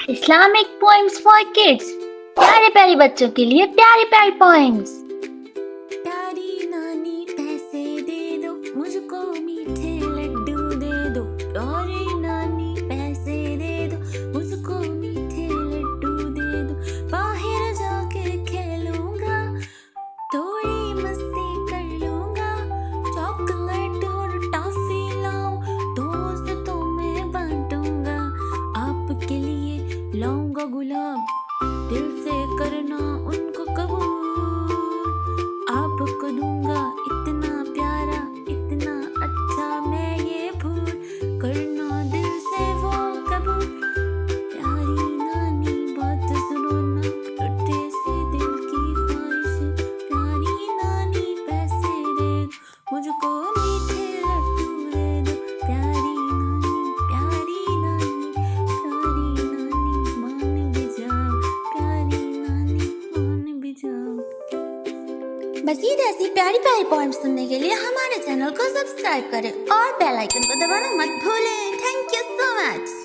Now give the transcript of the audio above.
Islamic poems for kids, प्यारे प्यारे बच्चों के लिए प्यारी प्यारी पोएम्स। प्यारी नानी पैसे दे दो, मुझको मीठे लड्डू दे दो। प्यारी नानी पैसे दे दो, मुझको मीठे लड्डू दे दो। बाहर जाके खेलूंगा, थोड़ी मस्ती कर लूंगा। चॉकलेट और टॉफी लाऊं, दोस्तों में बांटूंगा। आपके लिए लाऊंगा गुलाब, दिल से करना उनको कबूल। आपको दूंगा इतना प्यारा, इतना अच्छा, मैं ये भूल करना दिल से वो कबूल। प्यारी नानी बात सुनो ना, टूटे से दिल की ख्वाहिश। प्यारी नानी पैसे दे दो, मुझको मीठे लड्डू दे दो। प्यारी नानी, प्यारी नानी, मान भी जाओ। प्यारी नानी मान भी जाओ। मज़ीद ऐसी प्यारी प्यारी पोएम्स सुनने के लिए हमारे चैनल को सब्सक्राइब करें और बेल आइकन को दबाना मत भूलें। Thank you so much.